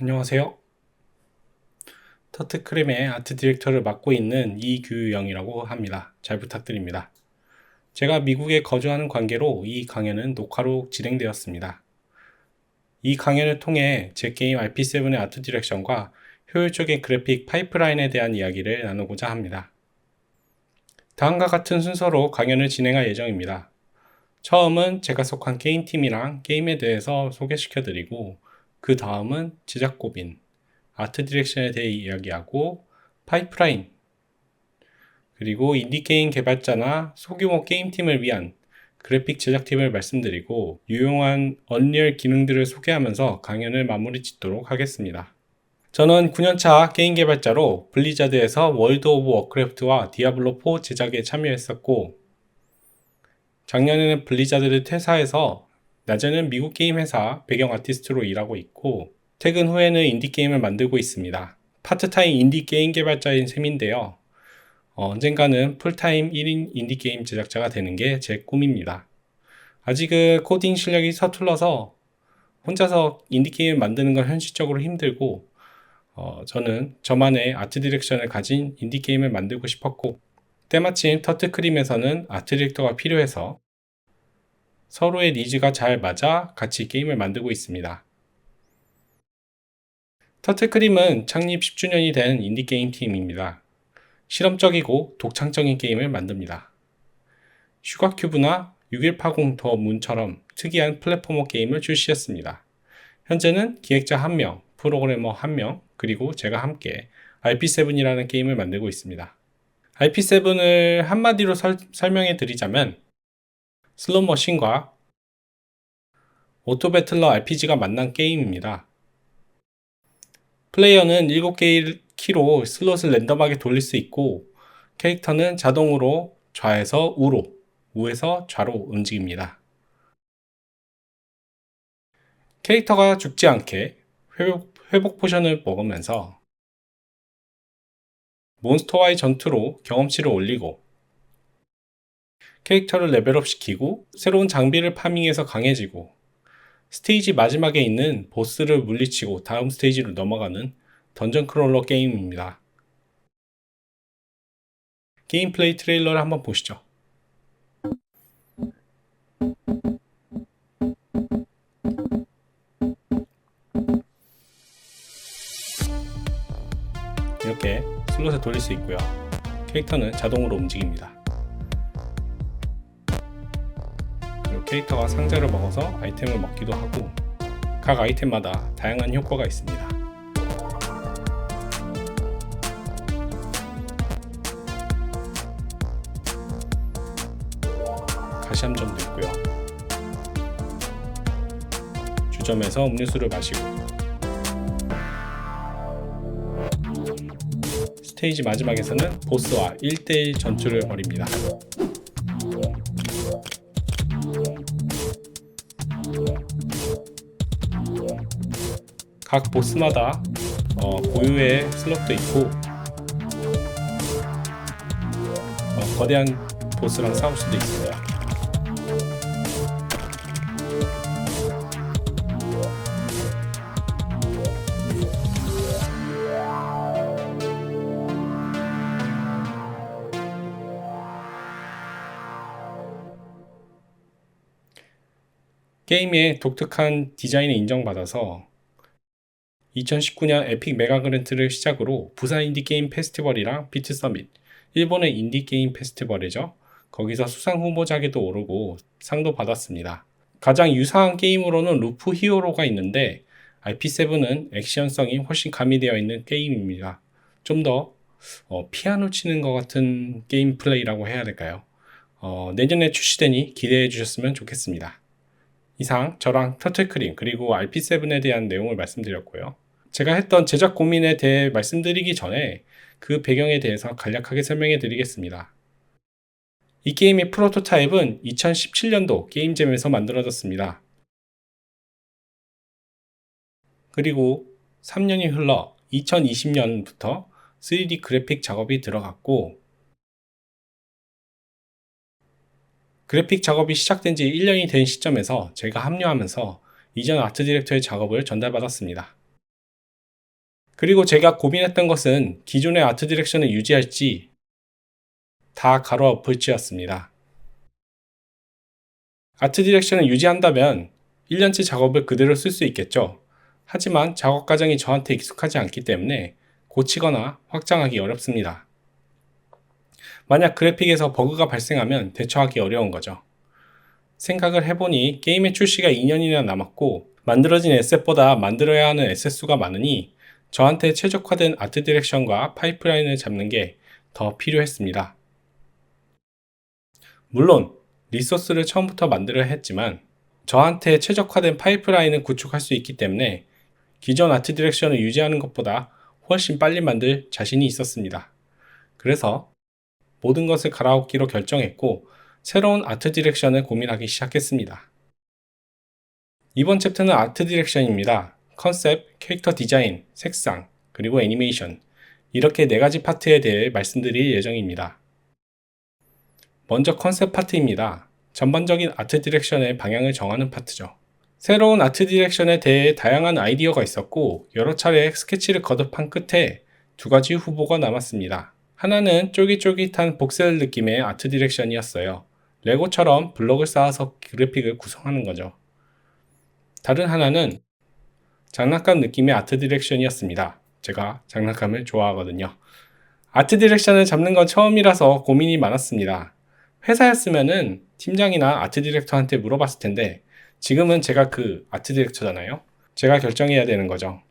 안녕하세요. 터트크림의 아트 디렉터를 맡고 있는 이규영이라고 합니다. 잘 부탁드립니다. 제가 미국에 거주하는 관계로 이 강연은 녹화로 진행되었습니다. 이 강연을 통해 제 게임 RP7의 아트 디렉션과 효율적인 그래픽 파이프라인에 대한 이야기를 나누고자 합니다. 다음과 같은 순서로 강연을 진행할 예정입니다. 처음은 제가 속한 게임팀이랑 게임에 대해서 소개시켜드리고, 그 다음은 제작 고민, 아트 디렉션에 대해 이야기하고, 파이프라인, 그리고 인디게임 개발자나 소규모 게임팀을 위한 그래픽 제작팀을 말씀드리고, 유용한 언리얼 기능들을 소개하면서 강연을 마무리 짓도록 하겠습니다. 저는 9년차 게임 개발자로 블리자드에서 월드 오브 워크래프트와 디아블로4 제작에 참여했었고, 작년에는 블리자드를 퇴사해서 낮에는 미국 게임 회사 배경 아티스트로 일하고 있고, 퇴근 후에는 인디게임을 만들고 있습니다. 파트타임 인디게임 개발자인 셈인데요. 언젠가는 풀타임 1인 인디게임 제작자가 되는 게 제 꿈입니다. 아직은 코딩 실력이 서툴러서 혼자서 인디게임을 만드는 건 현실적으로 힘들고, 저는 저만의 아트 디렉션을 가진 인디게임을 만들고 싶었고, 때마침 터트크림에서는 아트 디렉터가 필요해서 서로의 니즈가 잘 맞아 같이 게임을 만들고 있습니다. 터트크림은 창립 10주년이 된 인디게임 팀입니다. 실험적이고 독창적인 게임을 만듭니다. 슈가큐브나 6180 더 문처럼 특이한 플랫포머 게임을 출시했습니다. 현재는 기획자 1명, 프로그래머 1명, 그리고 제가 함께 RP7이라는 게임을 만들고 있습니다. RP7을 한마디로 설명해 드리자면 슬롯 머신과 오토 배틀러 RPG가 만난 게임입니다. 플레이어는 7개의 키로 슬롯을 랜덤하게 돌릴 수 있고, 캐릭터는 자동으로 좌에서 우로, 우에서 좌로 움직입니다. 캐릭터가 죽지 않게 회복 포션을 먹으면서 몬스터와의 전투로 경험치를 올리고, 캐릭터를 레벨업 시키고, 새로운 장비를 파밍해서 강해지고, 스테이지 마지막에 있는 보스를 물리치고 다음 스테이지로 넘어가는 던전 크롤러 게임입니다. 게임 플레이 트레일러를 한번 보시죠. 이렇게 슬롯을 돌릴 수 있고요. 캐릭터는 자동으로 움직입니다. 그리고 캐릭터가 상자를 먹어서 아이템을 먹기도 하고, 각 아이템마다 다양한 효과가 있습니다. 가시함정도 있고요. 주점에서 음료수를 마시고, 스테이지 마지막에서는 보스와 1대1 전투를 벌입니다. 각 보스마다 고유의 슬롯도 있고, 거대한 보스랑 싸울 수도 있어요. 게임의 독특한 디자인을 인정받아서 2019년 에픽 메가 그랜트를 시작으로 부산 인디게임 페스티벌이랑 비트 서밋, 일본의 인디게임 페스티벌이죠. 거기서 수상 후보작에도 오르고 상도 받았습니다. 가장 유사한 게임으로는 루프 히어로가 있는데, RP7은 액션성이 훨씬 가미되어 있는 게임입니다. 좀 더 피아노 치는 것 같은 게임 플레이라고 해야 될까요? 내년에 출시되니 기대해 주셨으면 좋겠습니다. 이상 저랑 터틀크림 그리고 RP7에 대한 내용을 말씀드렸고요. 제가 했던 제작 고민에 대해 말씀드리기 전에 그 배경에 대해서 간략하게 설명해 드리겠습니다. 이 게임의 프로토타입은 2017년도 게임잼에서 만들어졌습니다. 그리고 3년이 흘러 2020년부터 3D 그래픽 작업이 들어갔고, 그래픽 작업이 시작된 지 1년이 된 시점에서 제가 합류하면서 이전 아트 디렉터의 작업을 전달받았습니다. 그리고 제가 고민했던 것은 기존의 아트 디렉션을 유지할지 다 가로 어프로치였습니다. 아트 디렉션을 유지한다면 1년치 작업을 그대로 쓸 수 있겠죠. 하지만 작업 과정이 저한테 익숙하지 않기 때문에 고치거나 확장하기 어렵습니다. 만약 그래픽에서 버그가 발생하면 대처하기 어려운 거죠. 생각을 해보니 게임의 출시가 2년이나 남았고 만들어진 에셋보다 만들어야 하는 에셋 수가 많으니 저한테 최적화된 아트 디렉션과 파이프라인을 잡는 게 더 필요했습니다. 물론 리소스를 처음부터 만들어야 했지만 저한테 최적화된 파이프라인을 구축할 수 있기 때문에 기존 아트 디렉션을 유지하는 것보다 훨씬 빨리 만들 자신이 있었습니다. 그래서 모든 것을 갈아엎기로 결정했고 새로운 아트 디렉션을 고민하기 시작했습니다. 이번 챕터는 아트 디렉션입니다. 컨셉, 캐릭터 디자인, 색상, 그리고 애니메이션 이렇게 4가지 파트에 대해 말씀드릴 예정입니다. 먼저 컨셉 파트입니다. 전반적인 아트 디렉션의 방향을 정하는 파트죠. 새로운 아트 디렉션에 대해 다양한 아이디어가 있었고 여러 차례 스케치를 거듭한 끝에 2가지 후보가 남았습니다. 하나는 쫄깃쫄깃한 복셀 느낌의 아트 디렉션이었어요. 레고처럼 블록을 쌓아서 그래픽을 구성하는 거죠. 다른 하나는 장난감 느낌의 아트 디렉션이었습니다. 제가 장난감을 좋아하거든요. 아트 디렉션을 잡는 건 처음이라서 고민이 많았습니다. 회사였으면은 팀장이나 아트 디렉터한테 물어봤을 텐데 지금은 제가 그 아트 디렉터잖아요. 제가 결정해야 되는 거죠.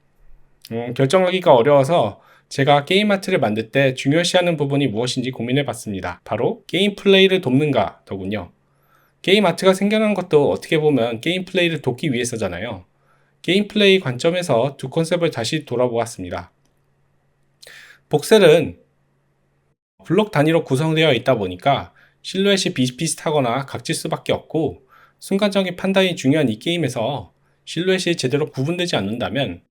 결정하기가 어려워서 제가 게임 아트를 만들 때 중요시하는 부분이 무엇인지 고민해 봤습니다. 바로 게임 플레이를 돕는가 더군요. 게임 아트가 생겨난 것도 어떻게 보면 게임 플레이를 돕기 위해서잖아요. 게임 플레이 관점에서 2컨셉을 다시 돌아보았습니다. 복셀은 블록 단위로 구성되어 있다 보니까 실루엣이 비슷비슷하거나 각질 수밖에 없고 순간적인 판단이 중요한 이 게임에서 실루엣이 제대로 구분되지 않는다면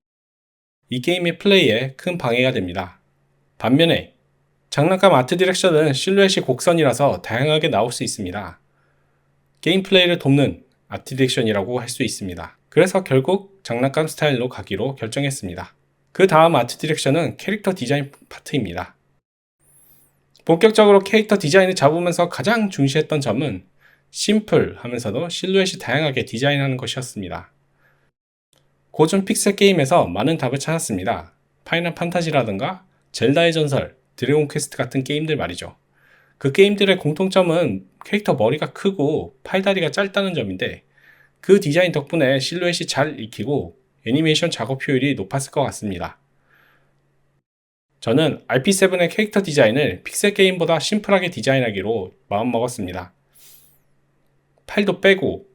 이 게임의 플레이에 큰 방해가 됩니다. 반면에 장난감 아트 디렉션은 실루엣이 곡선이라서 다양하게 나올 수 있습니다. 게임 플레이를 돕는 아트 디렉션이라고 할 수 있습니다. 그래서 결국 장난감 스타일로 가기로 결정했습니다. 그 다음 아트 디렉션은 캐릭터 디자인 파트입니다. 본격적으로 캐릭터 디자인을 잡으면서 가장 중시했던 점은 심플하면서도 실루엣이 다양하게 디자인하는 것이었습니다. 고전 픽셀 게임에서 많은 답을 찾았습니다. 파이널 판타지라든가 젤다의 전설, 드래곤 퀘스트 같은 게임들 말이죠. 그 게임들의 공통점은 캐릭터 머리가 크고 팔다리가 짧다는 점인데 그 디자인 덕분에 실루엣이 잘 익히고 애니메이션 작업 효율이 높았을 것 같습니다. 저는 RP7의 캐릭터 디자인을 픽셀 게임보다 심플하게 디자인하기로 마음먹었습니다. 팔도 빼고,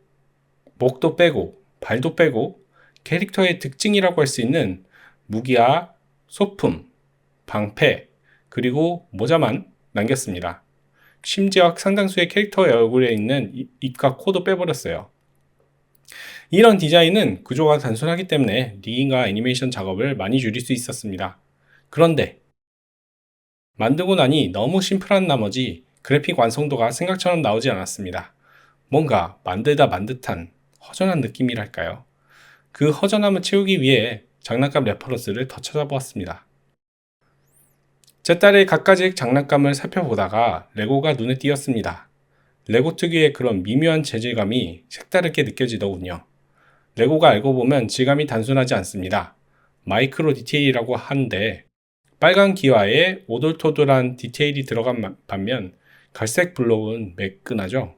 목도 빼고, 발도 빼고 캐릭터의 특징이라고 할 수 있는 무기와 소품, 방패, 그리고 모자만 남겼습니다. 심지어 상당수의 캐릭터의 얼굴에 있는 입과 코도 빼버렸어요. 이런 디자인은 구조가 단순하기 때문에 리깅과 애니메이션 작업을 많이 줄일 수 있었습니다. 그런데 만들고 나니 너무 심플한 나머지 그래픽 완성도가 생각처럼 나오지 않았습니다. 뭔가 만들다 만 듯한 허전한 느낌이랄까요? 그 허전함을 채우기 위해 장난감 레퍼런스를 더 찾아보았습니다. 제 딸의 갖가지 장난감을 살펴보다가 레고가 눈에 띄었습니다. 레고 특유의 그런 미묘한 재질감이 색다르게 느껴지더군요. 레고가 알고 보면 질감이 단순하지 않습니다. 마이크로 디테일이라고 하는데 빨간 기와에 오돌토돌한 디테일이 들어간 반면 갈색 블록은 매끈하죠.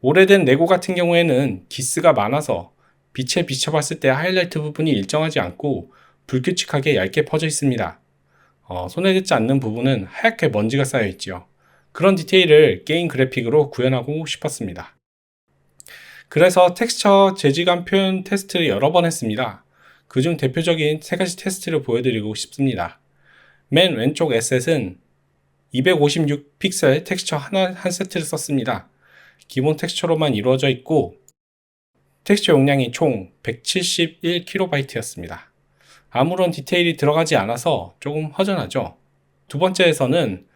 오래된 레고 같은 경우에는 기스가 많아서 빛에 비춰봤을 때 하이라이트 부분이 일정하지 않고 불규칙하게 얇게 퍼져 있습니다. 손에 닿지 않는 부분은 하얗게 먼지가 쌓여 있죠. 그런 디테일을 게임 그래픽으로 구현하고 싶었습니다. 그래서 텍스처 재질감 표현 테스트를 여러 번 했습니다. 그중 대표적인 3가지 테스트를 보여드리고 싶습니다. 맨 왼쪽 에셋은 256픽셀 텍스처 한 세트를 썼습니다. 기본 텍스처로만 이루어져 있고 텍스처 용량이 총 171KB였습니다. 아무런 디테일이 들어가지 않아서 조금 허전하죠. 두 번째에서는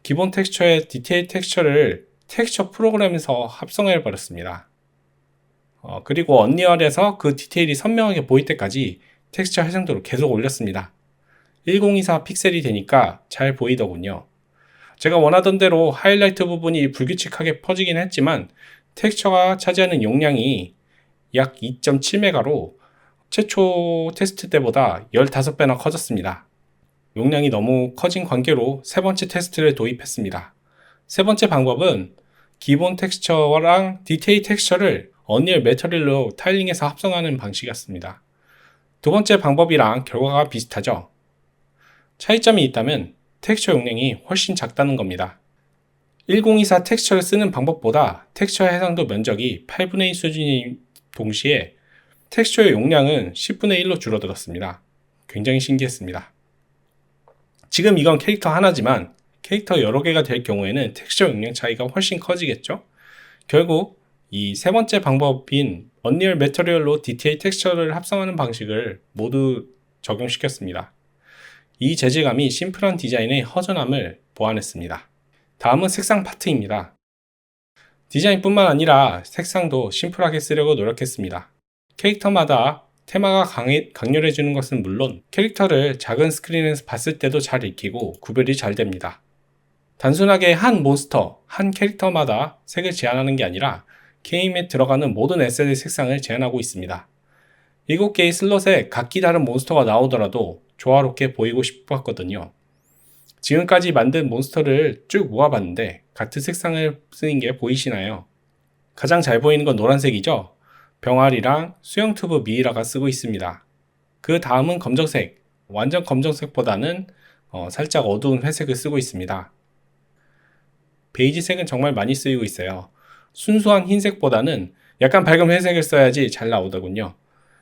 기본 텍스처의 디테일 텍스처를 텍스처 프로그램에서 합성해 버렸습니다. 그리고 언리얼에서 그 디테일이 선명하게 보일 때까지 텍스처 해상도를 계속 올렸습니다. 1024 픽셀이 되니까 잘 보이더군요. 제가 원하던 대로 하이라이트 부분이 불규칙하게 퍼지긴 했지만 텍스처가 차지하는 용량이 약 2.7메가로 최초 테스트 때보다 15배나 커졌습니다. 용량이 너무 커진 관계로 세 번째 테스트를 도입했습니다. 세 번째 방법은 기본 텍스처랑 디테일 텍스처를 언리얼 매터리얼로 타일링해서 합성하는 방식이었습니다. 두 번째 방법이랑 결과가 비슷하죠. 차이점이 있다면 텍스처 용량이 훨씬 작다는 겁니다. 1024 텍스처를 쓰는 방법보다 텍스처 해상도 면적이 8분의 1 수준인 동시에 텍스처의 용량은 10분의 1로 줄어들었습니다. 굉장히 신기했습니다. 지금 이건 캐릭터 하나지만 캐릭터 여러 개가 될 경우에는 텍스처 용량 차이가 훨씬 커지겠죠? 결국 이 세 번째 방법인 언리얼 매터리얼로 디테일 텍스처를 합성하는 방식을 모두 적용시켰습니다. 이 재질감이 심플한 디자인의 허전함을 보완했습니다. 다음은 색상 파트입니다. 디자인뿐만 아니라 색상도 심플하게 쓰려고 노력했습니다. 캐릭터마다 테마가 강렬해지는 것은 물론 캐릭터를 작은 스크린에서 봤을 때도 잘 익히고 구별이 잘 됩니다. 단순하게 한 몬스터, 한 캐릭터마다 색을 제한하는 게 아니라 게임에 들어가는 모든 에셋의 색상을 제한하고 있습니다. 7개의 슬롯에 각기 다른 몬스터가 나오더라도 조화롭게 보이고 싶었거든요. 지금까지 만든 몬스터를 쭉 모아봤는데 같은 색상을 쓰는 게 보이시나요? 가장 잘 보이는 건 노란색이죠? 병아리랑 수영튜브 미이라가 쓰고 있습니다. 그 다음은 검정색, 완전 검정색보다는 살짝 어두운 회색을 쓰고 있습니다. 베이지색은 정말 많이 쓰이고 있어요. 순수한 흰색보다는 약간 밝은 회색을 써야지 잘 나오더군요.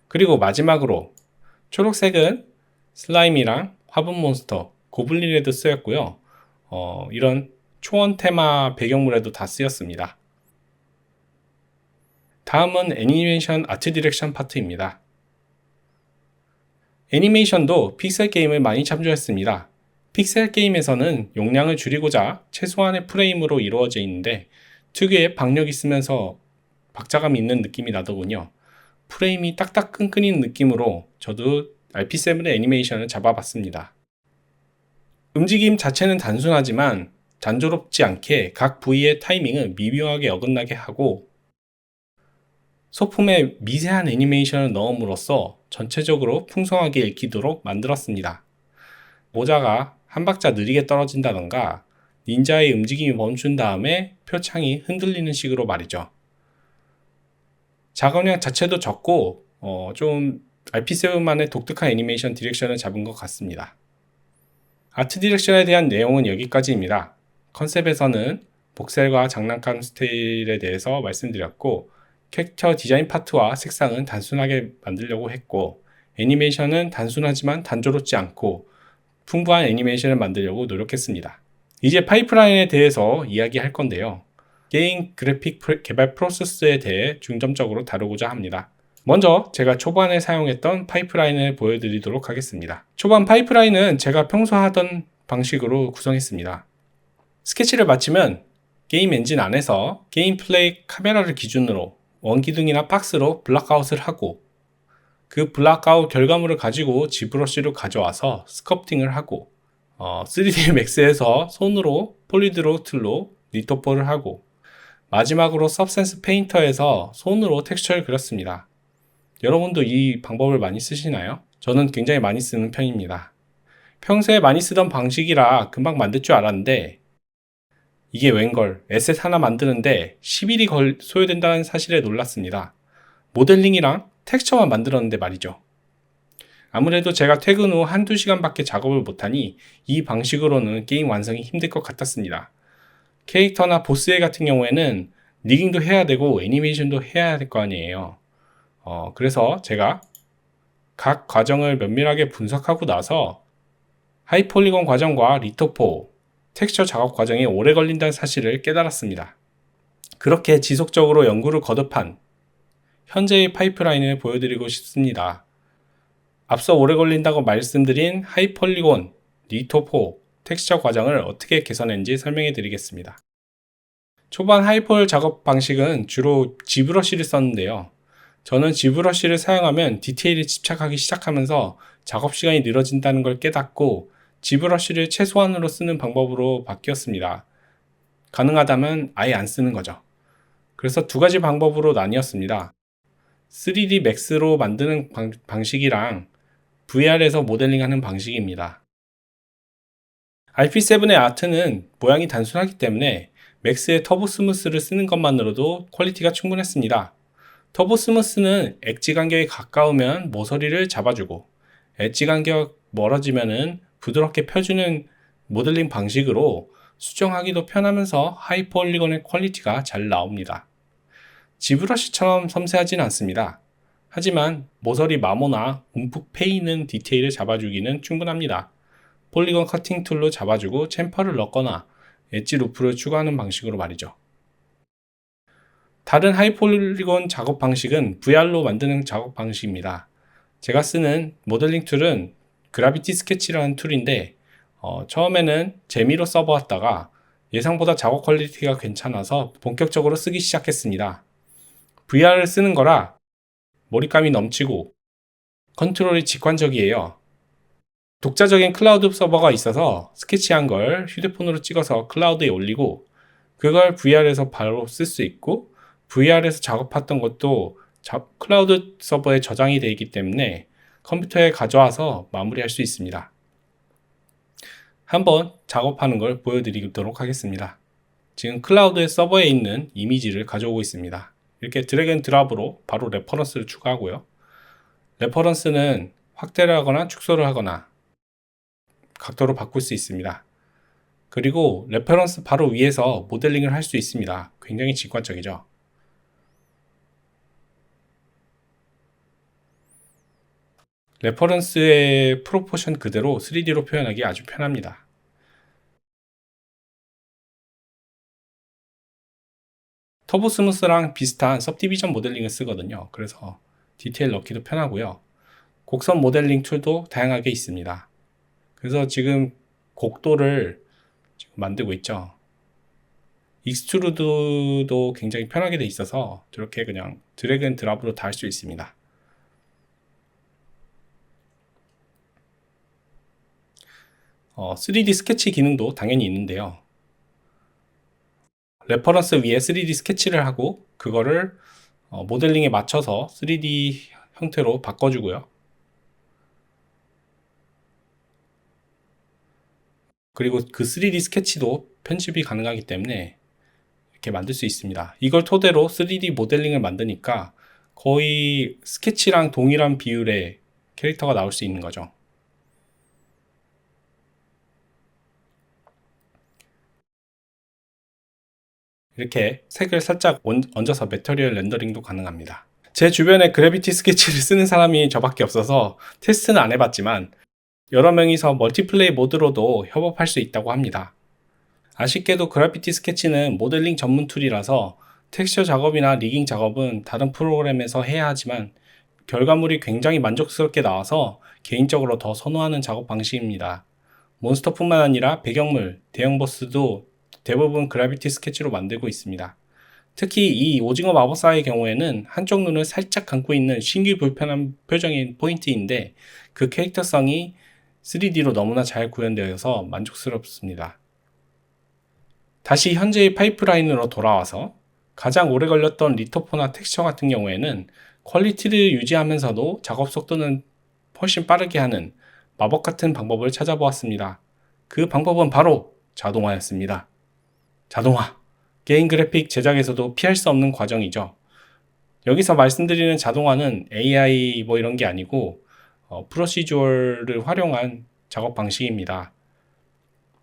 그리고 마지막으로 초록색은 슬라임이랑 화분 몬스터, 고블린에도 쓰였고요. 이런 초원 테마 배경물에도 다 쓰였습니다. 다음은 애니메이션 아트 디렉션 파트입니다. 애니메이션도 픽셀 게임을 많이 참조했습니다. 픽셀 게임에서는 용량을 줄이고자 최소한의 프레임으로 이루어져 있는데 특유의 박력 있으면서 박자감 있는 느낌이 나더군요. 프레임이 딱딱 끈끈인 느낌으로 저도 RP7의 애니메이션을 잡아봤습니다. 움직임 자체는 단순하지만 단조롭지 않게 각 부위의 타이밍을 미묘하게 어긋나게 하고 소품에 미세한 애니메이션을 넣음으로써 전체적으로 풍성하게 읽히도록 만들었습니다. 모자가 한 박자 느리게 떨어진다던가 닌자의 움직임이 멈춘 다음에 표창이 흔들리는 식으로 말이죠. 작업량 자체도 적고 좀 RP7만의 독특한 애니메이션 디렉션을 잡은 것 같습니다. 아트 디렉션에 대한 내용은 여기까지입니다. 컨셉에서는 복셀과 장난감 스타일에 대해서 말씀드렸고 캐릭터 디자인 파트와 색상은 단순하게 만들려고 했고 애니메이션은 단순하지만 단조롭지 않고 풍부한 애니메이션을 만들려고 노력했습니다. 이제 파이프라인에 대해서 이야기할 건데요. 게임 그래픽 개발 프로세스에 대해 중점적으로 다루고자 합니다. 먼저 제가 초반에 사용했던 파이프라인을 보여드리도록 하겠습니다. 초반 파이프라인은 제가 평소 하던 방식으로 구성했습니다. 스케치를 마치면 게임 엔진 안에서 게임 플레이 카메라를 기준으로 원기둥이나 박스로 블락아웃을 하고 그 블락아웃 결과물을 가지고 지브러쉬로 가져와서 스culpting을 하고 3D 맥스에서 손으로 폴리드로 툴로 리토포를 하고 마지막으로 서브센스 페인터에서 손으로 텍스처를 그렸습니다. 여러분도 이 방법을 많이 쓰시나요? 저는 굉장히 많이 쓰는 편입니다. 평소에 많이 쓰던 방식이라 금방 만들 줄 알았는데 이게 웬걸 에셋 하나 만드는데 10일이 소요된다는 사실에 놀랐습니다. 모델링이랑 텍스처만 만들었는데 말이죠. 아무래도 제가 퇴근 후 한두 시간밖에 작업을 못하니 이 방식으로는 게임 완성이 힘들 것 같았습니다. 캐릭터나 보스의 같은 경우에는 리깅도 해야 되고 애니메이션도 해야 될 거 아니에요. 그래서 제가 각 과정을 면밀하게 분석하고 나서 하이폴리곤 과정과 리토포, 텍스처 작업 과정이 오래 걸린다는 사실을 깨달았습니다. 그렇게 지속적으로 연구를 거듭한 현재의 파이프라인을 보여드리고 싶습니다. 앞서 오래 걸린다고 말씀드린 하이폴리곤, 리토포, 텍스처 과정을 어떻게 개선했는지 설명해 드리겠습니다. 초반 하이폴 작업 방식은 주로 지브러쉬를 썼는데요. 저는 지브러쉬를 사용하면 디테일에 집착하기 시작하면서 작업 시간이 늘어진다는 걸 깨닫고 지브러쉬를 최소한으로 쓰는 방법으로 바뀌었습니다. 가능하다면 아예 안 쓰는 거죠. 그래서 두 가지 방법으로 나뉘었습니다. 3D 맥스로 만드는 방식이랑 VR에서 모델링하는 방식입니다. RP7의 아트는 모양이 단순하기 때문에 맥스의 터보 스무스를 쓰는 것만으로도 퀄리티가 충분했습니다. 터보 스무스는 엣지 간격이 가까우면 모서리를 잡아주고 엣지 간격 멀어지면은 부드럽게 펴주는 모델링 방식으로 수정하기도 편하면서 하이 폴리곤의 퀄리티가 잘 나옵니다. 지브러쉬처럼 섬세하진 않습니다. 하지만 모서리 마모나 움푹 패이는 디테일을 잡아주기는 충분합니다. 폴리곤 커팅 툴로 잡아주고 챔퍼를 넣거나 엣지 루프를 추가하는 방식으로 말이죠. 다른 하이폴리곤 작업 방식은 VR로 만드는 작업 방식입니다. 제가 쓰는 모델링 툴은 그래비티 스케치라는 툴인데 처음에는 재미로 써보았다가 예상보다 작업 퀄리티가 괜찮아서 본격적으로 쓰기 시작했습니다. VR을 쓰는 거라 몰입감이 넘치고 컨트롤이 직관적이에요. 독자적인 클라우드 서버가 있어서 스케치한 걸 휴대폰으로 찍어서 클라우드에 올리고 그걸 VR에서 바로 쓸 수 있고 VR에서 작업했던 것도 클라우드 서버에 저장이 되어 있기 때문에 컴퓨터에 가져와서 마무리할 수 있습니다. 한번 작업하는 걸 보여드리도록 하겠습니다. 지금 클라우드 서버에 있는 이미지를 가져오고 있습니다. 이렇게 드래그 앤 드랍으로 바로 레퍼런스를 추가하고요. 레퍼런스는 확대를 하거나 축소를 하거나 각도로 바꿀 수 있습니다. 그리고 레퍼런스 바로 위에서 모델링을 할 수 있습니다. 굉장히 직관적이죠. 레퍼런스의 프로포션 그대로 3D로 표현하기 아주 편합니다. 터보 스무스랑 비슷한 सब디비전 모델링을 쓰거든요. 그래서 디테일 넣기도 편하고요. 곡선 모델링 툴도 다양하게 있습니다. 그래서 지금 곡도를 지금 만들고 있죠. 익스트루드도 굉장히 편하게 돼 있어서 저렇게 그냥 드래그 앤 드랍으로 다 할 수 있습니다. 3D 스케치 기능도 당연히 있는데요. 레퍼런스 위에 3D 스케치를 하고 그거를 모델링에 맞춰서 3D 형태로 바꿔주고요. 그리고 그 3D 스케치도 편집이 가능하기 때문에 이렇게 만들 수 있습니다. 이걸 토대로 3D 모델링을 만드니까 거의 스케치랑 동일한 비율의 캐릭터가 나올 수 있는 거죠. 이렇게 색을 살짝 얹어서 매터리얼 렌더링도 가능합니다. 제 주변에 그래비티 스케치를 쓰는 사람이 저밖에 없어서 테스트는 안 해봤지만 여러 명이서 멀티플레이 모드로도 협업할 수 있다고 합니다. 아쉽게도 그래비티 스케치는 모델링 전문 툴이라서 텍스처 작업이나 리깅 작업은 다른 프로그램에서 해야 하지만 결과물이 굉장히 만족스럽게 나와서 개인적으로 더 선호하는 작업 방식입니다. 몬스터뿐만 아니라 배경물, 대형 보스도 대부분 그래비티 스케치로 만들고 있습니다. 특히 이 오징어 마법사의 경우에는 한쪽 눈을 살짝 감고 있는 신기 불편한 표정인 포인트인데 그 캐릭터성이 3D로 너무나 잘 구현되어서 만족스럽습니다. 다시 현재의 파이프라인으로 돌아와서 가장 오래 걸렸던 리토포나 텍스처 같은 경우에는 퀄리티를 유지하면서도 작업 속도는 훨씬 빠르게 하는 마법 같은 방법을 찾아보았습니다. 그 방법은 바로 자동화였습니다. 자동화. 게임 그래픽 제작에서도 피할 수 없는 과정이죠. 여기서 말씀드리는 자동화는 AI 뭐 이런 게 아니고 프로시저를 활용한 작업 방식입니다.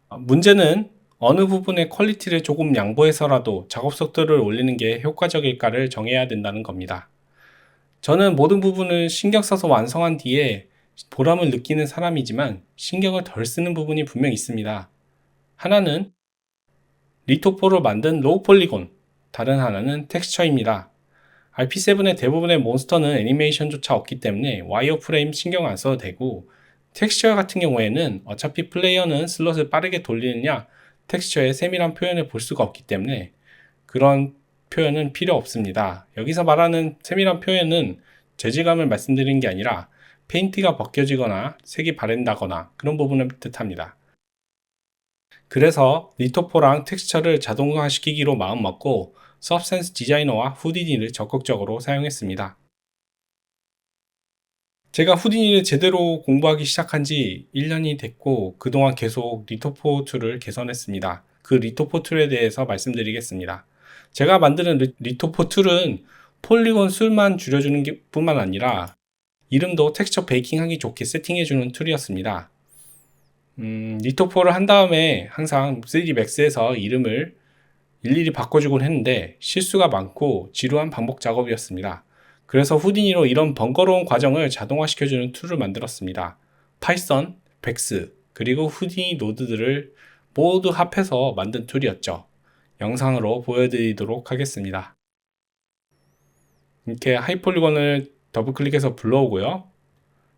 문제는 어느 부분의 퀄리티를 조금 양보해서라도 작업 속도를 올리는 게 효과적일까를 정해야 된다는 겁니다. 저는 모든 부분을 신경 써서 완성한 뒤에 보람을 느끼는 사람이지만 신경을 덜 쓰는 부분이 분명 있습니다. 하나는 리토포로 만든 로우 폴리곤, 다른 하나는 텍스처입니다. RP7의 대부분의 몬스터는 애니메이션조차 없기 때문에 와이어프레임 신경 안 써도 되고 텍스처 같은 경우에는 어차피 플레이어는 슬롯을 빠르게 돌리느냐 텍스처의 세밀한 표현을 볼 수가 없기 때문에 그런 표현은 필요 없습니다. 여기서 말하는 세밀한 표현은 재질감을 말씀드리는 게 아니라 페인트가 벗겨지거나 색이 바랜다거나 그런 부분을 뜻합니다. 그래서 리토포랑 텍스처를 자동화시키기로 마음먹고 서브센스 디자이너와 후디니를 적극적으로 사용했습니다. 제가 후디니를 제대로 공부하기 시작한 지 1년이 됐고 그동안 계속 리토포 툴을 개선했습니다. 그 리토포 툴에 대해서 말씀드리겠습니다. 제가 만드는 리토포 툴은 폴리곤 수만 줄여주는 뿐만 아니라 이름도 텍스처 베이킹하기 좋게 세팅해주는 툴이었습니다. 리토포를 한 다음에 항상 3D Max에서 이름을 일일이 바꿔주곤 했는데 실수가 많고 지루한 반복 작업이었습니다. 그래서 후디니로 이런 번거로운 과정을 자동화시켜주는 툴을 만들었습니다. 파이썬, 백스, 그리고 후디니 노드들을 모두 합해서 만든 툴이었죠. 영상으로 보여드리도록 하겠습니다. 이렇게 하이폴리곤을 더블 클릭해서 불러오고요.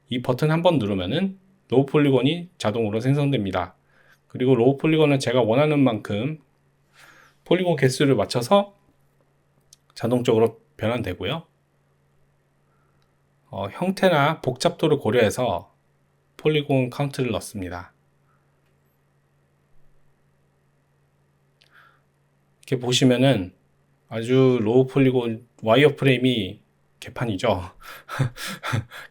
이 버튼 한번 누르면은 로우 폴리곤이 자동으로 생성됩니다. 그리고 로우 폴리곤은 제가 원하는 만큼 폴리곤 개수를 맞춰서 자동적으로 변환되고요. 형태나 복잡도를 고려해서 폴리곤 카운트를 넣습니다. 이렇게 보시면은 아주 로우 폴리곤 와이어 프레임이 개판이죠.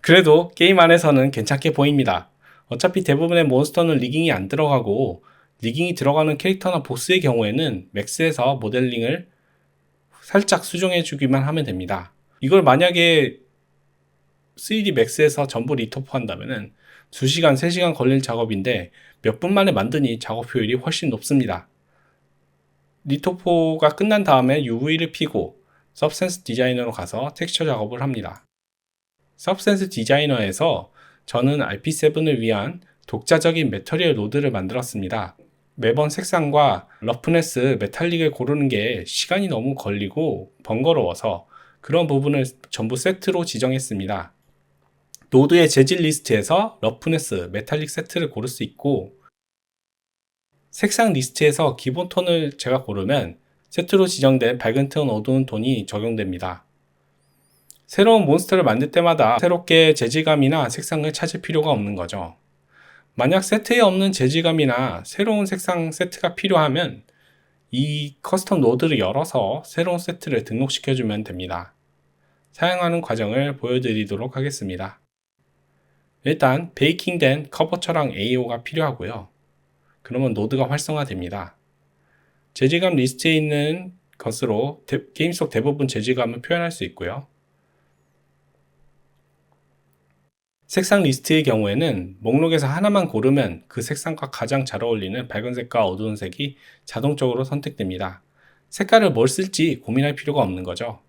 그래도 게임 안에서는 괜찮게 보입니다. 어차피 대부분의 몬스터는 리깅이 안 들어가고 리깅이 들어가는 캐릭터나 보스의 경우에는 맥스에서 모델링을 살짝 수정해 주기만 하면 됩니다. 이걸 만약에 3D 맥스에서 전부 리토프 한다면은 2시간, 3시간 걸릴 작업인데 몇 분 만에 만드니 작업 효율이 훨씬 높습니다. 리토포가 끝난 다음에 UV를 피고 서브센스 디자이너로 가서 텍스처 작업을 합니다. 서브센스 디자이너에서 저는 RP7을 위한 독자적인 매터리얼 노드를 만들었습니다. 매번 색상과 러프네스, 메탈릭을 고르는 게 시간이 너무 걸리고 번거로워서 그런 부분을 전부 세트로 지정했습니다. 노드의 재질 리스트에서 러프네스, 메탈릭 세트를 고를 수 있고 색상 리스트에서 기본 톤을 제가 고르면 세트로 지정된 밝은 톤, 어두운 톤이 적용됩니다. 새로운 몬스터를 만들 때마다 새롭게 재질감이나 색상을 찾을 필요가 없는 거죠. 만약 세트에 없는 재질감이나 새로운 색상 세트가 필요하면 이 커스텀 노드를 열어서 새로운 세트를 등록시켜주면 됩니다. 사용하는 과정을 보여드리도록 하겠습니다. 일단 베이킹된 커버처랑 AO가 필요하고요. 그러면 노드가 활성화됩니다. 재질감 리스트에 있는 것으로 게임 속 대부분 재질감을 표현할 수 있고요. 색상 리스트의 경우에는 목록에서 하나만 고르면 그 색상과 가장 잘 어울리는 밝은 색과 어두운 색이 자동적으로 선택됩니다. 색깔을 뭘 쓸지 고민할 필요가 없는 거죠.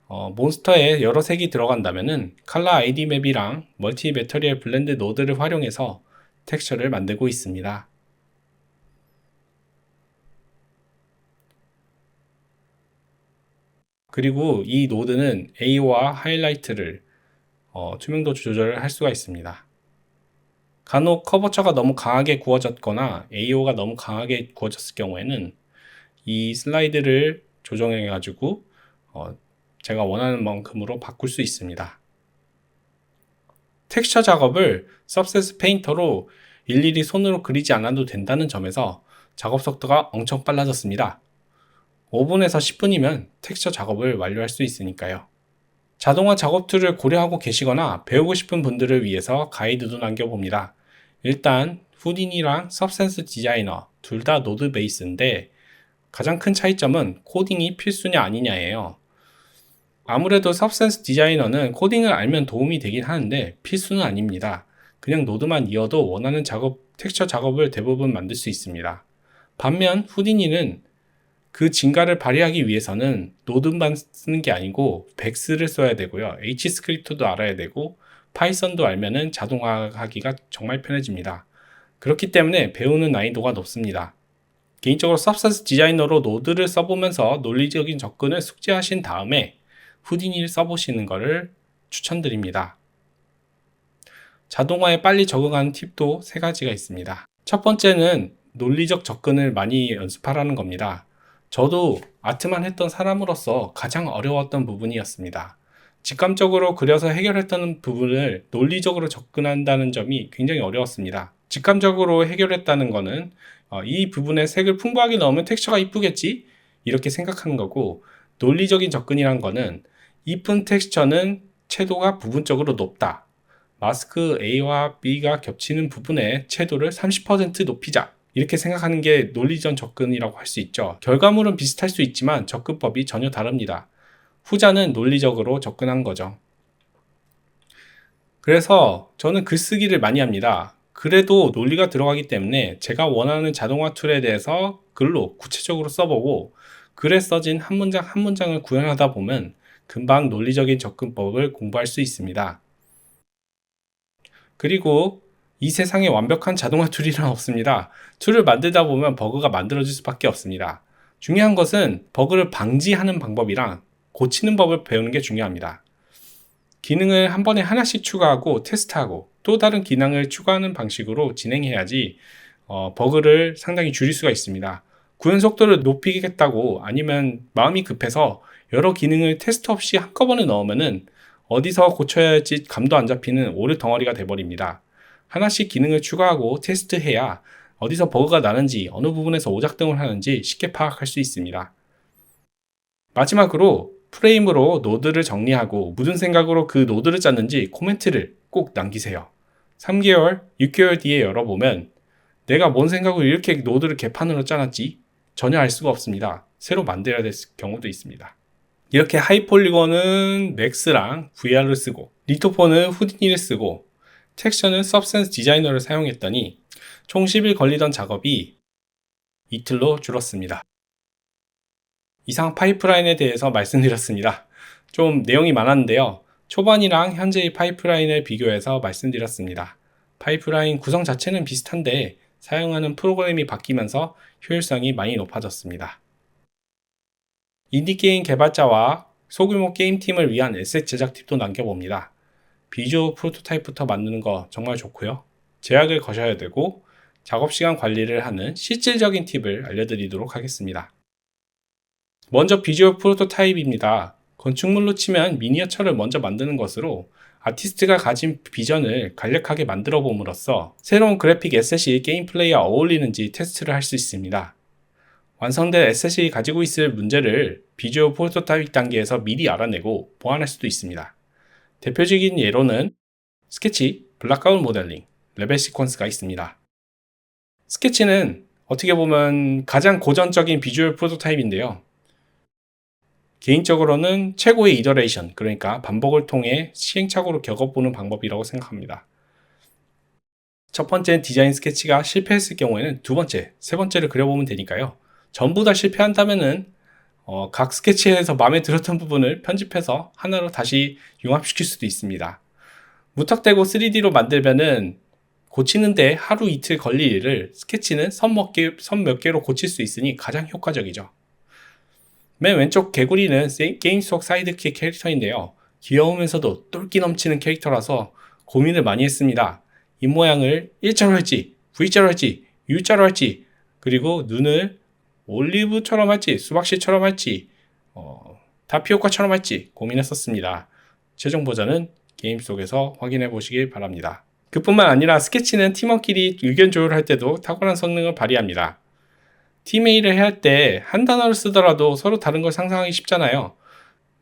몬스터에 여러 색이 들어간다면은 컬러 ID 맵이랑 멀티 매터리얼 블렌드 노드를 활용해서 텍스처를 만들고 있습니다. 그리고 이 노드는 AO와 하이라이트를 투명도 조절을 할 수가 있습니다. 간혹 커버처가 너무 강하게 구워졌거나 AO가 너무 강하게 구워졌을 경우에는 이 슬라이드를 조정해 가지고 제가 원하는 만큼으로 바꿀 수 있습니다. 텍스처 작업을 서브센스 페인터로 일일이 손으로 그리지 않아도 된다는 점에서 작업 속도가 엄청 빨라졌습니다. 5분에서 10분이면 텍스처 작업을 완료할 수 있으니까요. 자동화 작업 툴을 고려하고 계시거나 배우고 싶은 분들을 위해서 가이드도 남겨봅니다. 일단 후디니랑 서브센스 디자이너 둘 다 노드 베이스인데 가장 큰 차이점은 코딩이 필수냐 아니냐예요. 아무래도 서브센스 디자이너는 코딩을 알면 도움이 되긴 하는데 필수는 아닙니다. 그냥 노드만 이어도 원하는 텍스처 작업을 대부분 만들 수 있습니다. 반면 후디니는 그 진가를 발휘하기 위해서는 노드만 쓰는 게 아니고 백스를 써야 되고요. H스크립트도 알아야 되고 파이썬도 알면은 자동화하기가 정말 편해집니다. 그렇기 때문에 배우는 난이도가 높습니다. 개인적으로 서브센스 디자이너로 노드를 써보면서 논리적인 접근을 숙지하신 다음에 후디니를 써보시는 것을 추천드립니다. 자동화에 빨리 적응하는 팁도 3가지가 있습니다. 첫 번째는 논리적 접근을 많이 연습하라는 겁니다. 저도 아트만 했던 사람으로서 가장 어려웠던 부분이었습니다. 직감적으로 그려서 해결했던 부분을 논리적으로 접근한다는 점이 굉장히 어려웠습니다. 직감적으로 해결했다는 거는 이 부분에 색을 풍부하게 넣으면 텍스처가 이쁘겠지? 이렇게 생각하는 거고, 논리적인 접근이란 거는 이쁜 텍스처는 채도가 부분적으로 높다. 마스크 A와 B가 겹치는 부분의 채도를 30% 높이자. 이렇게 생각하는 게 논리적 접근이라고 할 수 있죠. 결과물은 비슷할 수 있지만 접근법이 전혀 다릅니다. 후자는 논리적으로 접근한 거죠. 그래서 저는 글쓰기를 많이 합니다. 그래도 논리가 들어가기 때문에 제가 원하는 자동화 툴에 대해서 글로 구체적으로 써보고, 글에 써진 한 문장 한 문장을 구현하다 보면 금방 논리적인 접근법을 공부할 수 있습니다. 그리고 이 세상에 완벽한 자동화 툴이란 없습니다. 툴을 만들다 보면 버그가 만들어질 수밖에 없습니다. 중요한 것은 버그를 방지하는 방법이랑 고치는 법을 배우는 게 중요합니다. 기능을 한 번에 하나씩 추가하고 테스트하고 또 다른 기능을 추가하는 방식으로 진행해야지 버그를 상당히 줄일 수가 있습니다. 구현 속도를 높이겠다고 아니면 마음이 급해서 여러 기능을 테스트 없이 한꺼번에 넣으면은 어디서 고쳐야 할지 감도 안 잡히는 오류 덩어리가 돼버립니다. 하나씩 기능을 추가하고 테스트해야 어디서 버그가 나는지, 어느 부분에서 오작동을 하는지 쉽게 파악할 수 있습니다. 마지막으로 프레임으로 노드를 정리하고 무슨 생각으로 그 노드를 짰는지 코멘트를 꼭 남기세요. 3개월, 6개월 뒤에 열어보면 내가 뭔 생각으로 이렇게 노드를 개판으로 짜놨지? 전혀 알 수가 없습니다. 새로 만들어야 될 경우도 있습니다. 이렇게 하이폴리건은 맥스랑 VR을 쓰고, 릭토폰은 후디니를 쓰고, 텍스처는 서브센스 디자이너를 사용했더니 총 10일 걸리던 작업이 이틀로 줄었습니다. 이상 파이프라인에 대해서 말씀드렸습니다. 좀 내용이 많았는데요. 초반이랑 현재의 파이프라인을 비교해서 말씀드렸습니다. 파이프라인 구성 자체는 비슷한데 사용하는 프로그램이 바뀌면서 효율성이 많이 높아졌습니다. 인디게임 개발자와 소규모 게임팀을 위한 에셋 제작 팁도 남겨봅니다. 비주얼 프로토타입부터 만드는 거 정말 좋고요. 제약을 거셔야 되고 작업시간 관리를 하는 실질적인 팁을 알려드리도록 하겠습니다. 먼저 비주얼 프로토타입입니다. 건축물로 치면 미니어처를 먼저 만드는 것으로 아티스트가 가진 비전을 간략하게 만들어 봄으로써 새로운 그래픽 에셋이 게임 플레이와 어울리는지 테스트를 할 수 있습니다. 완성된 에셋이 가지고 있을 문제를 비주얼 프로토타입 단계에서 미리 알아내고 보완할 수도 있습니다. 대표적인 예로는 스케치, 블락아웃 모델링, 레벨 시퀀스가 있습니다. 스케치는 어떻게 보면 가장 고전적인 비주얼 프로토타입인데요. 개인적으로는 최고의 이터레이션, 그러니까 반복을 통해 시행착오로 겪어보는 방법이라고 생각합니다. 첫 번째는 디자인 스케치가 실패했을 경우에는 두 번째, 세 번째를 그려보면 되니까요. 전부 다 실패한다면은 각 스케치에서 마음에 들었던 부분을 편집해서 하나로 다시 융합시킬 수도 있습니다. 무턱대고 3D로 만들면은 고치는데 하루 이틀 걸릴 일을 스케치는 선 몇 개로 고칠 수 있으니 가장 효과적이죠. 맨 왼쪽 개구리는 게임 속 사이드킥 캐릭터인데요. 귀여우면서도 똘끼 넘치는 캐릭터라서 고민을 많이 했습니다. 입모양을 일자로 할지, V자로 할지, U자로 할지, 그리고 눈을 올리브처럼 할지, 수박씨처럼 할지, 다피오카처럼 할지 고민했었습니다. 최종 버전은 게임 속에서 확인해 보시길 바랍니다. 그뿐만 아니라 스케치는 팀원끼리 의견 조율할 때도 탁월한 성능을 발휘합니다. 팀회의를 해야 할 때 한 단어를 쓰더라도 서로 다른 걸 상상하기 쉽잖아요.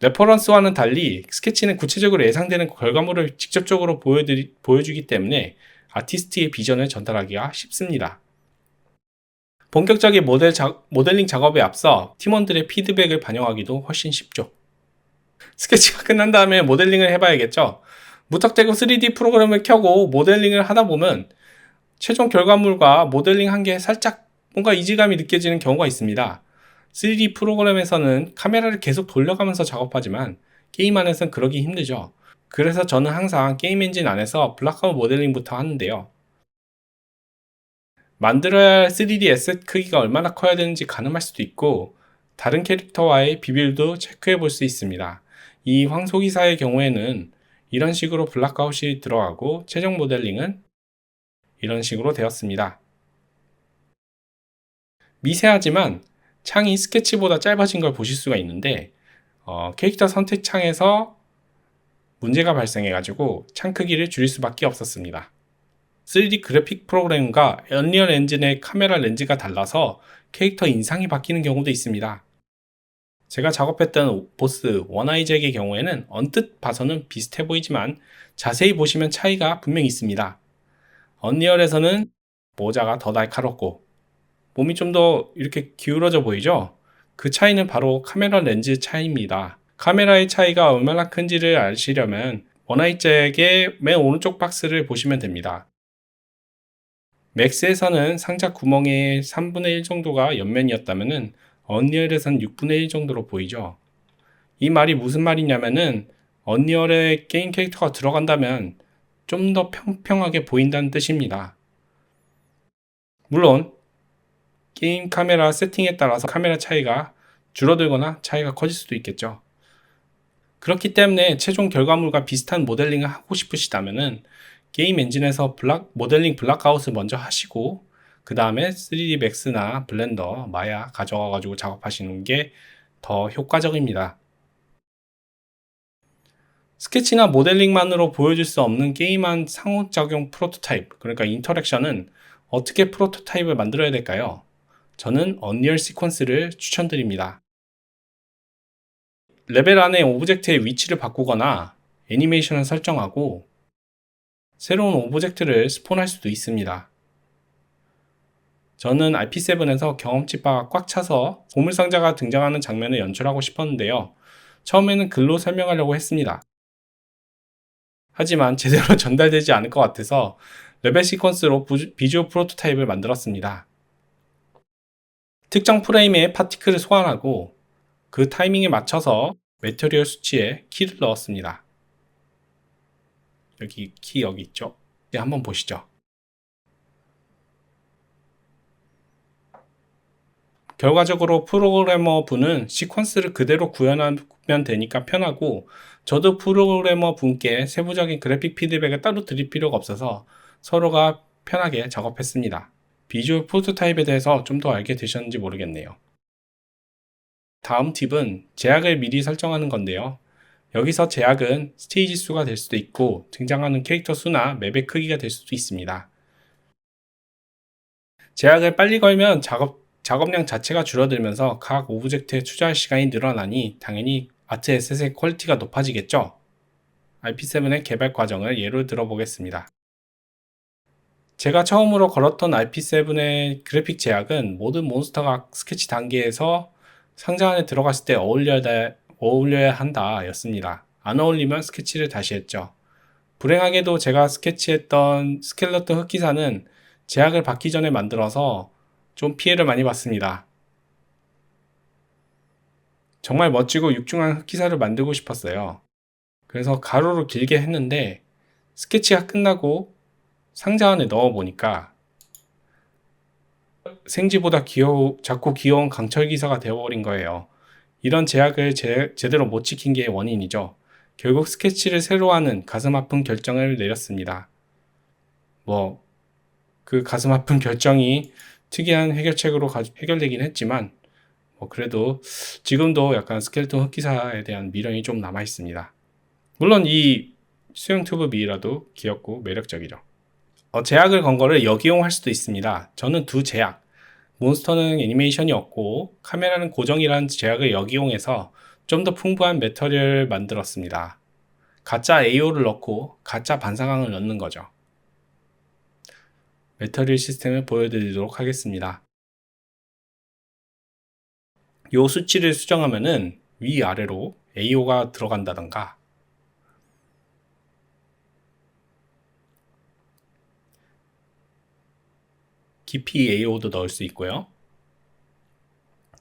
레퍼런스와는 달리 스케치는 구체적으로 예상되는 결과물을 직접적으로 보여주기 때문에 아티스트의 비전을 전달하기가 쉽습니다. 본격적인 모델링 작업에 앞서 팀원들의 피드백을 반영하기도 훨씬 쉽죠. 스케치가 끝난 다음에 모델링을 해봐야겠죠. 무턱대고 3D 프로그램을 켜고 모델링을 하다 보면 최종 결과물과 모델링 한 게 살짝 뭔가 이질감이 느껴지는 경우가 있습니다. 3D 프로그램에서는 카메라를 계속 돌려가면서 작업하지만 게임 안에서는 그러기 힘들죠. 그래서 저는 항상 게임 엔진 안에서 블락아웃 모델링부터 하는데요. 만들어야 할 3D 에셋 크기가 얼마나 커야 되는지 가늠할 수도 있고 다른 캐릭터와의 비율도 체크해 볼 수 있습니다. 이 황소기사의 경우에는 이런 식으로 블락아웃이 들어가고 최종 모델링은 이런 식으로 되었습니다. 미세하지만 창이 스케치보다 짧아진 걸 보실 수가 있는데 캐릭터 선택 창에서 문제가 발생해가지고 창 크기를 줄일 수밖에 없었습니다. 3D 그래픽 프로그램과 언리얼 엔진의 카메라 렌즈가 달라서 캐릭터 인상이 바뀌는 경우도 있습니다. 제가 작업했던 보스 원아이잭의 경우에는 언뜻 봐서는 비슷해 보이지만 자세히 보시면 차이가 분명히 있습니다. 언리얼에서는 모자가 더 날카롭고 몸이 좀 더 이렇게 기울어져 보이죠? 그 차이는 바로 카메라 렌즈 차이입니다. 카메라의 차이가 얼마나 큰지를 아시려면 원아이잭의 맨 오른쪽 박스를 보시면 됩니다. 맥스에서는 상자 구멍의 3분의 1 정도가 옆면이었다면 언리얼에서는 6분의 1 정도로 보이죠. 이 말이 무슨 말이냐면은 언리얼에 게임 캐릭터가 들어간다면 좀 더 평평하게 보인다는 뜻입니다. 물론 게임 카메라 세팅에 따라서 카메라 차이가 줄어들거나 차이가 커질 수도 있겠죠. 그렇기 때문에 최종 결과물과 비슷한 모델링을 하고 싶으시다면은 게임 엔진에서 모델링 블락아웃을 먼저 하시고 그 다음에 3D 맥스나 블렌더, 마야 가져와 가지고 작업하시는 게 더 효과적입니다. 스케치나 모델링만으로 보여줄 수 없는 게임한 상호작용 프로토타입, 그러니까 인터랙션은 어떻게 프로토타입을 만들어야 될까요? 저는 언리얼 시퀀스를 추천드립니다. 레벨 안에 오브젝트의 위치를 바꾸거나 애니메이션을 설정하고 새로운 오브젝트를 스폰할 수도 있습니다. 저는 RP7에서 경험치바가 꽉 차서 보물상자가 등장하는 장면을 연출하고 싶었는데요. 처음에는 글로 설명하려고 했습니다. 하지만 제대로 전달되지 않을 것 같아서 레벨 시퀀스로 비주얼 프로토타입을 만들었습니다. 특정 프레임에 파티클을 소환하고 그 타이밍에 맞춰서 매터리얼 수치에 키를 넣었습니다. 여기 키 여기 있죠? 이제 한번 보시죠. 결과적으로 프로그래머 분은 시퀀스를 그대로 구현하면 되니까 편하고 저도 프로그래머 분께 세부적인 그래픽 피드백을 따로 드릴 필요가 없어서 서로가 편하게 작업했습니다. 비주얼 프로토타입에 대해서 좀 더 알게 되셨는지 모르겠네요. 다음 팁은 제약을 미리 설정하는 건데요. 여기서 제약은 스테이지 수가 될 수도 있고 등장하는 캐릭터 수나 맵의 크기가 될 수도 있습니다. 제약을 빨리 걸면 작업량 자체가 줄어들면서 각 오브젝트에 투자할 시간이 늘어나니 당연히 아트 에셋의 퀄리티가 높아지겠죠. RP7의 개발 과정을 예로 들어보겠습니다. 제가 처음으로 걸었던 RP7의 그래픽 제약은 모든 몬스터가 스케치 단계에서 상자 안에 들어갔을 때 어울려야 한다 였습니다. 안 어울리면 스케치를 다시 했죠. 불행하게도 제가 스케치했던 스켈레톤 흑기사는 제약을 받기 전에 만들어서 좀 피해를 많이 봤습니다. 정말 멋지고 육중한 흑기사를 만들고 싶었어요. 그래서 가로로 길게 했는데 스케치가 끝나고 상자 안에 넣어 보니까 생지보다 작고 귀여운 강철 기사가 되어버린 거예요. 이런 제약을 제대로 못 지킨 게 원인이죠. 결국 스케치를 새로 하는 가슴 아픈 결정을 내렸습니다. 그 가슴 아픈 결정이 특이한 해결책으로 해결되긴 했지만 그래도 지금도 약간 스켈레톤 흑기사에 대한 미련이 좀 남아 있습니다. 물론 이 수영 튜브 미라도 귀엽고 매력적이죠. 제약을 건 거를 역이용할 수도 있습니다. 저는 두 제약, 몬스터는 애니메이션이 없고 카메라는 고정이라는 제약을 역이용해서 좀 더 풍부한 매터리얼을 만들었습니다. 가짜 AO를 넣고 가짜 반사광을 넣는 거죠. 매터리얼 시스템을 보여드리도록 하겠습니다. 이 수치를 수정하면은 위아래로 AO가 들어간다던가 깊이 AO도 넣을 수 있고요.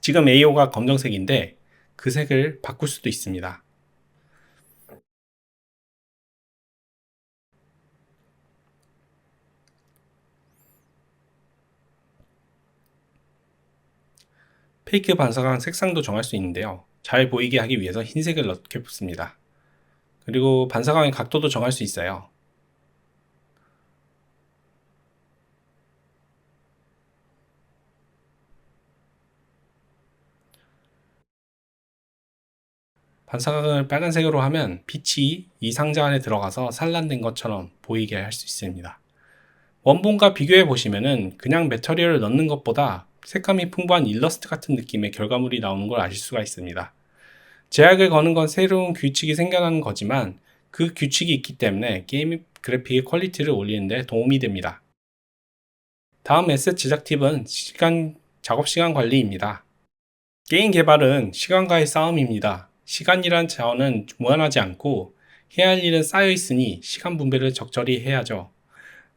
지금 AO가 검정색인데 그 색을 바꿀 수도 있습니다. 페이크 반사광 색상도 정할 수 있는데요. 잘 보이게 하기 위해서 흰색을 넣게 붙습니다. 그리고 반사광의 각도도 정할 수 있어요. 반사각을 빨간색으로 하면 빛이 이 상자 안에 들어가서 산란된 것처럼 보이게 할 수 있습니다. 원본과 비교해 보시면은 그냥 매터리얼을 넣는 것보다 색감이 풍부한 일러스트 같은 느낌의 결과물이 나오는 걸 아실 수가 있습니다. 제약을 거는 건 새로운 규칙이 생겨나는 거지만 그 규칙이 있기 때문에 게임 그래픽의 퀄리티를 올리는 데 도움이 됩니다. 다음 에셋 제작 팁은 작업 시간 관리입니다. 게임 개발은 시간과의 싸움입니다. 시간이란 자원은 무한하지 않고 해야 할 일은 쌓여 있으니 시간 분배를 적절히 해야죠.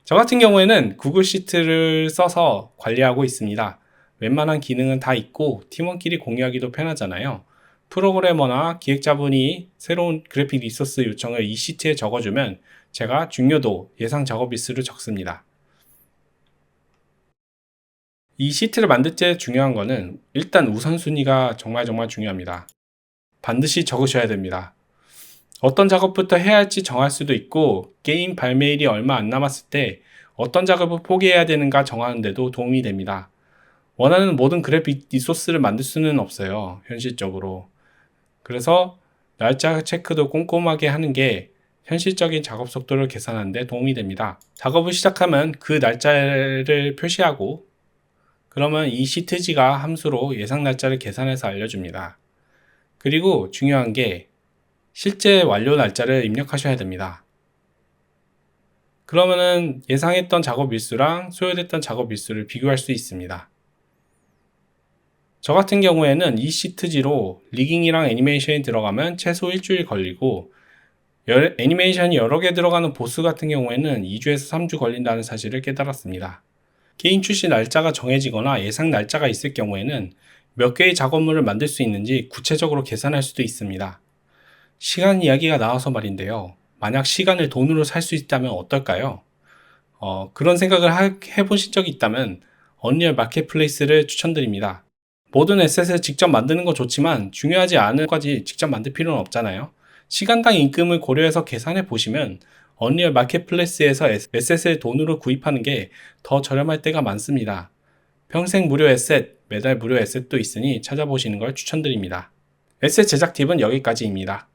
저 같은 경우에는 구글 시트를 써서 관리하고 있습니다. 웬만한 기능은 다 있고 팀원끼리 공유하기도 편하잖아요. 프로그래머나 기획자분이 새로운 그래픽 리소스 요청을 이 시트에 적어주면 제가 중요도, 예상 작업 일수를 적습니다. 이 시트를 만들 때 중요한 거는 일단 우선순위가 정말 중요합니다. 반드시 적으셔야 됩니다. 어떤 작업부터 해야 할지 정할 수도 있고 게임 발매일이 얼마 안 남았을 때 어떤 작업을 포기해야 되는가 정하는 데도 도움이 됩니다. 원하는 모든 그래픽 리소스를 만들 수는 없어요, 현실적으로. 그래서 날짜 체크도 꼼꼼하게 하는 게 현실적인 작업 속도를 계산하는 데 도움이 됩니다. 작업을 시작하면 그 날짜를 표시하고 그러면 이 시트지가 함수로 예상 날짜를 계산해서 알려줍니다. 그리고 중요한 게 실제 완료 날짜를 입력하셔야 됩니다. 그러면은 예상했던 작업 일수랑 소요됐던 작업 일수를 비교할 수 있습니다. 저 같은 경우에는 이 시트지로 리깅이랑 애니메이션이 들어가면 최소 일주일 걸리고 애니메이션이 여러 개 들어가는 보스 같은 경우에는 2주에서 3주 걸린다는 사실을 깨달았습니다. 게임 출시 날짜가 정해지거나 예상 날짜가 있을 경우에는 몇 개의 작업물을 만들 수 있는지 구체적으로 계산할 수도 있습니다. 시간 이야기가 나와서 말인데요. 만약 시간을 돈으로 살 수 있다면 어떨까요? 그런 생각을 해보신 적이 있다면 언리얼 마켓플레이스를 추천드립니다. 모든 에셋을 직접 만드는 건 좋지만 중요하지 않은 것까지 직접 만들 필요는 없잖아요. 시간당 임금을 고려해서 계산해 보시면 언리얼 마켓플레이스에서 에셋을 돈으로 구입하는 게 더 저렴할 때가 많습니다. 평생 무료 에셋, 매달 무료 에셋도 있으니 찾아보시는 걸 추천드립니다. 에셋 제작 팁은 여기까지입니다.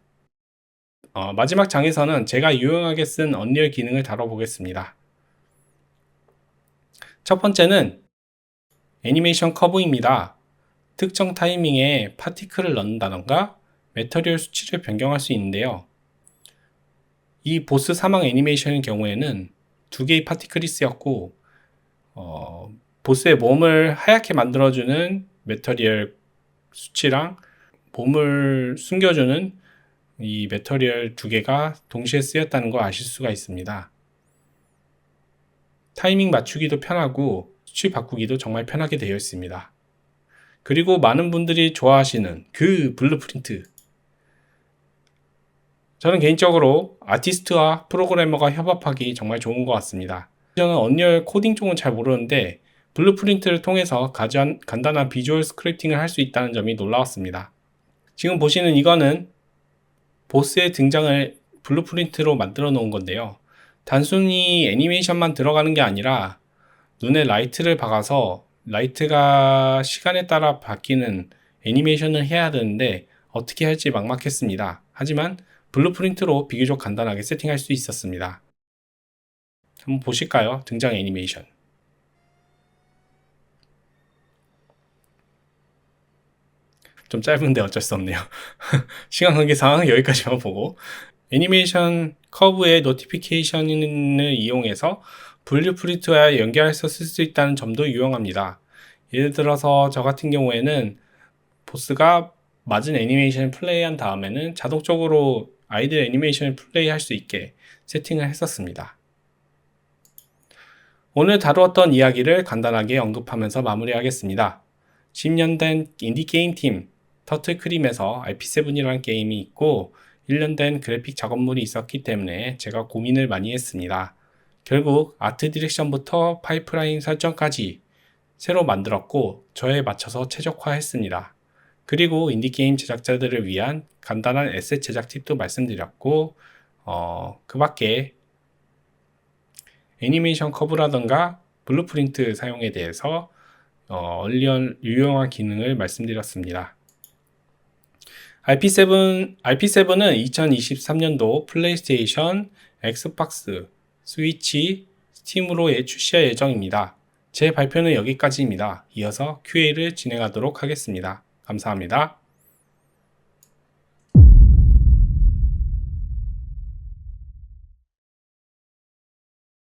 마지막 장에서는 제가 유용하게 쓴 언리얼 기능을 다뤄보겠습니다. 첫 번째는 애니메이션 커브입니다. 특정 타이밍에 파티클을 넣는다던가 매터리얼 수치를 변경할 수 있는데요. 이 보스 사망 애니메이션의 경우에는 두 개의 파티클이 쓰였고 보스의 몸을 하얗게 만들어주는 매터리얼 수치랑 몸을 숨겨주는 이 매터리얼 두 개가 동시에 쓰였다는 걸 아실 수가 있습니다. 타이밍 맞추기도 편하고 수치 바꾸기도 정말 편하게 되어 있습니다. 그리고 많은 분들이 좋아하시는 그 블루프린트, 저는 개인적으로 아티스트와 프로그래머가 협업하기 정말 좋은 것 같습니다. 저는 언리얼 코딩 쪽은 잘 모르는데 블루프린트를 통해서 간단한 비주얼 스크립팅을 할 수 있다는 점이 놀라웠습니다. 지금 보시는 이거는 보스의 등장을 블루프린트로 만들어 놓은 건데요. 단순히 애니메이션만 들어가는 게 아니라 눈에 라이트를 박아서 라이트가 시간에 따라 바뀌는 애니메이션을 해야 되는데 어떻게 할지 막막했습니다. 하지만 블루프린트로 비교적 간단하게 세팅할 수 있었습니다. 한번 보실까요? 등장 애니메이션. 좀 짧은데 어쩔 수 없네요. 시간 관계상 여기까지만 보고 애니메이션 커브의 노티피케이션을 이용해서 블루프린트와 연결해서 쓸 수 있다는 점도 유용합니다. 예를 들어서 저 같은 경우에는 보스가 맞은 애니메이션을 플레이한 다음에는 자동적으로 아이들 애니메이션을 플레이할 수 있게 세팅을 했었습니다. 오늘 다루었던 이야기를 간단하게 언급하면서 마무리하겠습니다. 10년 된 인디게임팀 터틀크림에서 RP7이라는 게임이 있고 1년 된 그래픽 작업물이 있었기 때문에 제가 고민을 많이 했습니다. 결국 아트 디렉션부터 파이프라인 설정까지 새로 만들었고 저에 맞춰서 최적화했습니다. 그리고 인디게임 제작자들을 위한 간단한 에셋 제작 팁도 말씀드렸고 그 밖에 애니메이션 커브라던가 블루프린트 사용에 대해서 유용한 기능을 말씀드렸습니다. RP7은 2023년도 플레이스테이션, 엑스박스, 스위치, 스팀으로 출시할 예정입니다. 제 발표는 여기까지입니다. 이어서 QA를 진행하도록 하겠습니다. 감사합니다.